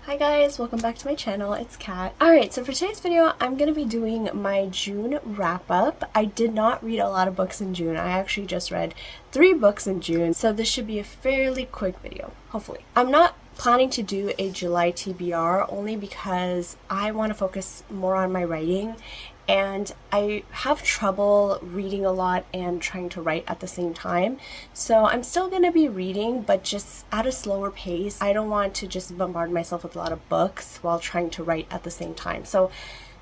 Hi guys, welcome back to my channel. It's Kat. Alright, so for today's video, I'm going to be doing my June wrap-up. I did not read a lot of books in June. I actually just read 3 books in June, so this should be a fairly quick video, hopefully. I'm not planning to do a July TBR only because I want to focus more on my writing, and I have trouble reading a lot and trying to write at the same time. So I'm still going to be reading, but just at a slower pace. I don't want to just bombard myself with a lot of books while trying to write at the same time. So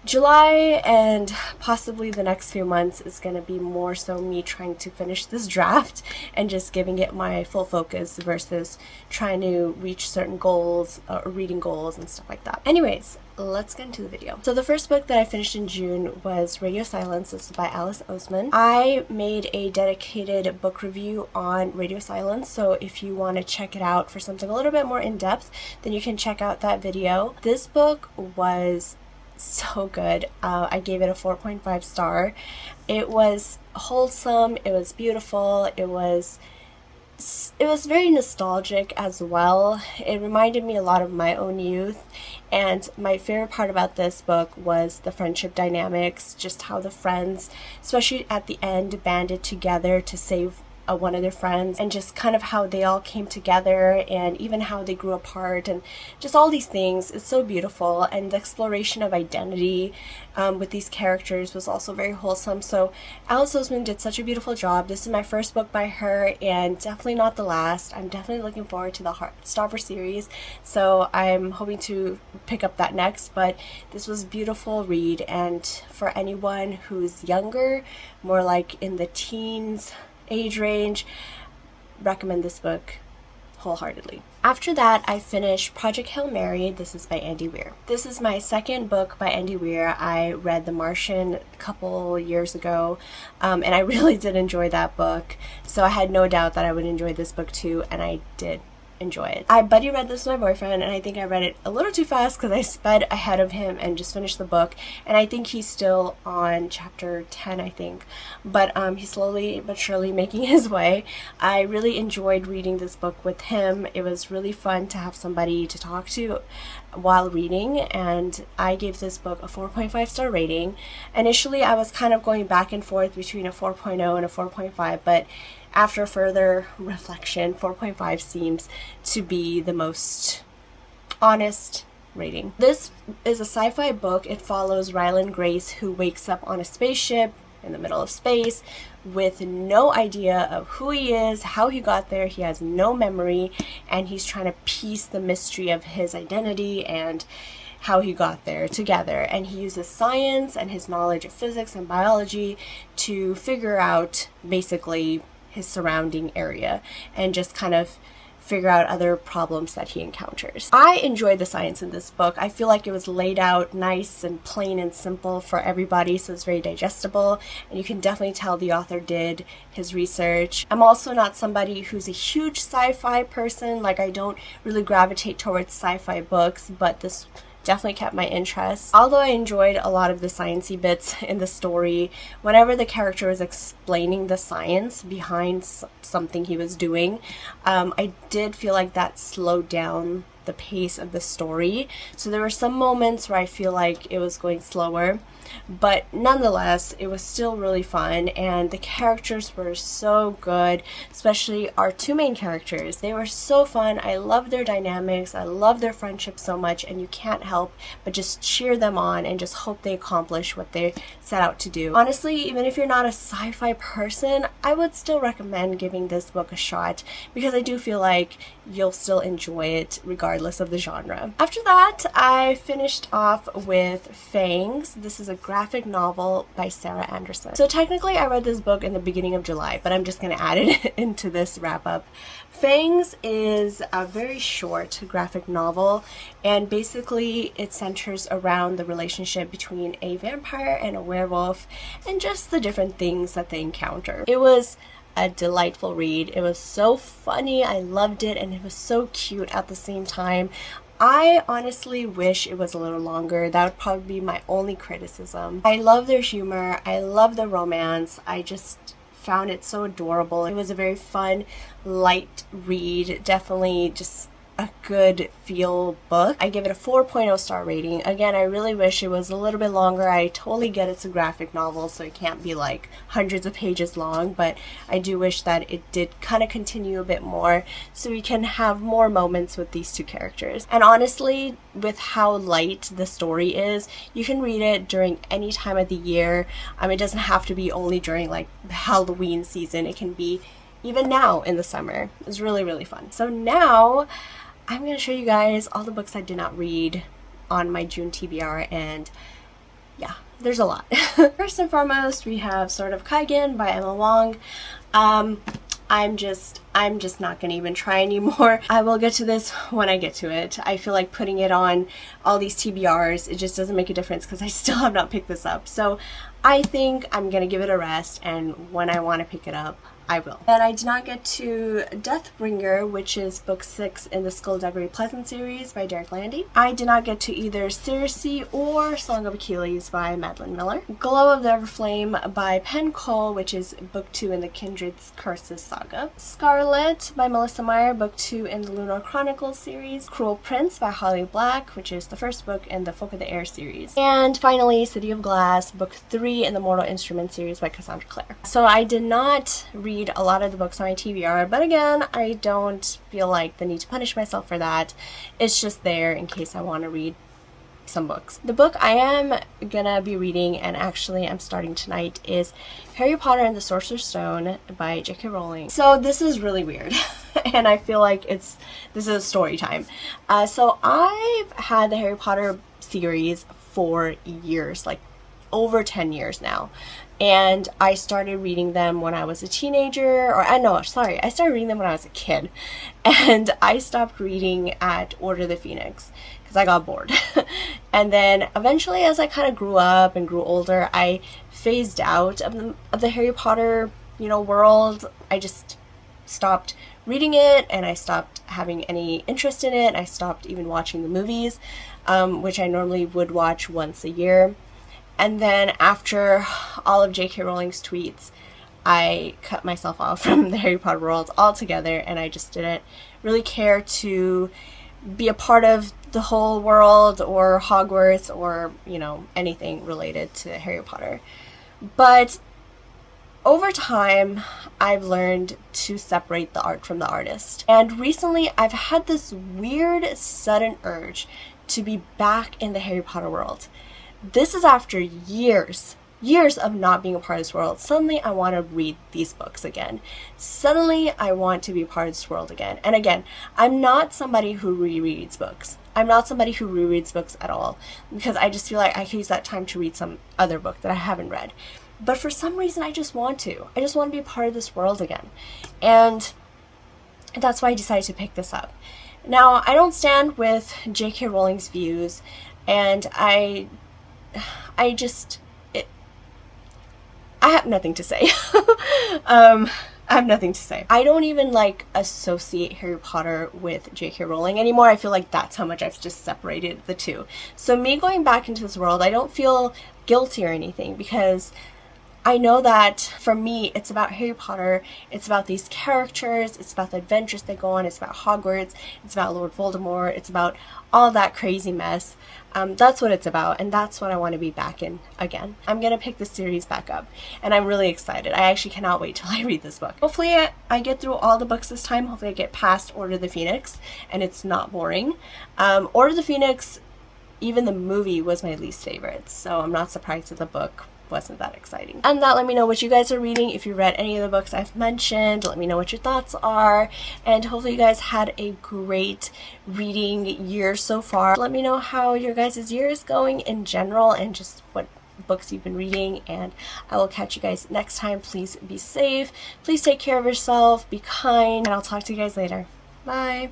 July and possibly the next few months is going to be more so me trying to finish this draft and just giving it my full focus versus trying to reach certain goals or reading goals and stuff like that. Anyways, let's get into the video. So the first book that I finished in June was Radio Silence. This is by Alice Oseman. I made a dedicated book review on Radio Silence, so if you want to check it out for something a little bit more in-depth, then you can check out that video. This book was so good. I gave it a 4.5 star. It was wholesome, it was beautiful, it was very nostalgic as well. It reminded me a lot of my own youth, and my favorite part about this book was the friendship dynamics, just how the friends, especially at the end, banded together to save one of their friends, and just kind of how they all came together and even how they grew apart and just all these things. It's so beautiful, and the exploration of identity with these characters was also very wholesome. So Alice Oseman did such a beautiful job. This is my first book by her and definitely not the last. I'm definitely looking forward to the Heartstopper series, so I'm hoping to pick up that next. But this was a beautiful read, and for anyone who's younger, more like in the teens age range, recommend this book wholeheartedly. After that, I finished Project Hail Mary. This is by Andy Weir. This is my second book by Andy Weir. I read The Martian a couple years ago, and I really did enjoy that book, so I had no doubt that I would enjoy this book too, and I did enjoy it. I buddy read this with my boyfriend, and I think I read it a little too fast because I sped ahead of him and just finished the book, and I think he's still on chapter 10, I think, but he's slowly but surely making his way. I really enjoyed reading this book with him. It was really fun to have somebody to talk to while reading, and I gave this book a 4.5 star rating. Initially, I was kind of going back and forth between a 4.0 and a 4.5, but after further reflection, 4.5 seems to be the most honest rating. This is a sci-fi book. It follows Ryland Grace, who wakes up on a spaceship in the middle of space with no idea of who he is, how he got there. He has no memory, and he's trying to piece the mystery of his identity and how he got there together. And he uses science and his knowledge of physics and biology to figure out basically his surrounding area and just kind of figure out other problems that he encounters. I enjoyed the science in this book. I feel like it was laid out nice and plain and simple for everybody, so it's very digestible, and you can definitely tell the author did his research. I'm also not somebody who's a huge sci-fi person. Like, I don't really gravitate towards sci-fi books, but this definitely kept my interest. Although I enjoyed a lot of the sciencey bits in the story, whenever the character was explaining the science behind something he was doing, I did feel like that slowed down the pace of the story. So there were some moments where I feel like it was going slower, but nonetheless, it was still really fun, and the characters were so good, especially our two main characters. They were so fun. I love their dynamics. I love their friendship so much, and you can't help but just cheer them on and just hope they accomplish what they set out to do. Honestly, even if you're not a sci-fi person, I would still recommend giving this book a shot, because I do feel like you'll still enjoy it regardless of the genre. After that, I finished off with Fangs. This is a graphic novel by Sarah Anderson. So technically I read this book in the beginning of July, but I'm just going to add it into this wrap-up. Fangs is a very short graphic novel, and basically it centers around the relationship between a vampire and a werewolf and just the different things that they encounter. It was a delightful read. It was so funny. I loved it, and it was so cute at the same time. I honestly wish it was a little longer. That would probably be my only criticism. I love their humor. I love the romance. I just found it so adorable. It was a very fun, light read. Definitely just a good feel book. I give it a 4.0 star rating. Again, I really wish it was a little bit longer. I totally get it's a graphic novel, so it can't be like hundreds of pages long, but I do wish that it did kind of continue a bit more so we can have more moments with these two characters. And honestly, with how light the story is, you can read it during any time of the year. It doesn't have to be only during like the Halloween season. It can be even now in the summer. It's really, really fun. So now I'm going to show you guys all the books I did not read on my June TBR, and yeah, there's a lot. First and foremost, we have Sword of Kaigen by Emma Wong. I'm just not gonna even try anymore. I will get to this when I get to it. I feel like putting it on all these TBRs, it just doesn't make a difference because I still have not picked this up. So I think I'm gonna give it a rest, and when I want to pick it up, I will. And I did not get to Deathbringer, which is book 6 in the Skullduggery Pleasant series by Derek Landy. I did not get to either Circe or Song of Achilles by Madeline Miller. Glow of the Everflame by Penn Cole, which is book 2 in the Kindred's Curses saga. Scarlet by Melissa Meyer, book 2 in the Lunar Chronicles series. Cruel Prince by Holly Black, which is the first book in the Folk of the Air series. And finally, City of Glass, book 3 in the Mortal Instrument series by Cassandra Clare. So I did not read a lot of the books on my TBR, but again, I don't feel like the need to punish myself for that. It's just there in case I want to read some books. The book I am gonna be reading, and actually I'm starting tonight, is Harry Potter and the Sorcerer's Stone by J.K. Rowling. So this is really weird and I feel like this is a story time. So I've had the Harry Potter series for years, like over 10 years now. And I started reading them when I was a teenager, I started reading them when I was a kid. And I stopped reading at Order of the Phoenix because I got bored. And then eventually, as I kind of grew up and grew older, I phased out of the Harry Potter, world. I just stopped reading it, and I stopped having any interest in it. I stopped even watching the movies, which I normally would watch once a year. And then after all of J.K. Rowling's tweets, I cut myself off from the Harry Potter world altogether, and I just didn't really care to be a part of the whole world or Hogwarts or, anything related to Harry Potter. But over time, I've learned to separate the art from the artist. And recently, I've had this weird, sudden urge to be back in the Harry Potter world. This is after years of not being a part of this world. Suddenly I want to read these books again. Suddenly I want to be a part of this world again. And again, I'm not somebody who rereads books. I'm not somebody who rereads books at all, because I just feel like I could use that time to read some other book that I haven't read. But for some reason I just want to. I just want to be a part of this world again. And that's why I decided to pick this up. Now, I don't stand with J.K. Rowling's views, and I have nothing to say. I have nothing to say. I don't even associate Harry Potter with J.K. Rowling anymore. I feel like that's how much I've just separated the two. So me going back into this world, I don't feel guilty or anything, because I know that for me, it's about Harry Potter, it's about these characters, it's about the adventures they go on, it's about Hogwarts, it's about Lord Voldemort, it's about all that crazy mess. That's what it's about, and that's what I want to be back in again. I'm going to pick this series back up, and I'm really excited. I actually cannot wait till I read this book. Hopefully I get through all the books this time. Hopefully I get past Order of the Phoenix, and it's not boring. Order of the Phoenix, even the movie, was my least favorite, so I'm not surprised that the book wasn't that exciting. And that, let me know what you guys are reading. If you read any of the books I've mentioned, let me know what your thoughts are, and hopefully you guys had a great reading year so far. Let me know how your guys' year is going in general and just what books you've been reading, and I will catch you guys next time. Please be safe, please take care of yourself, be kind, and I'll talk to you guys later. Bye.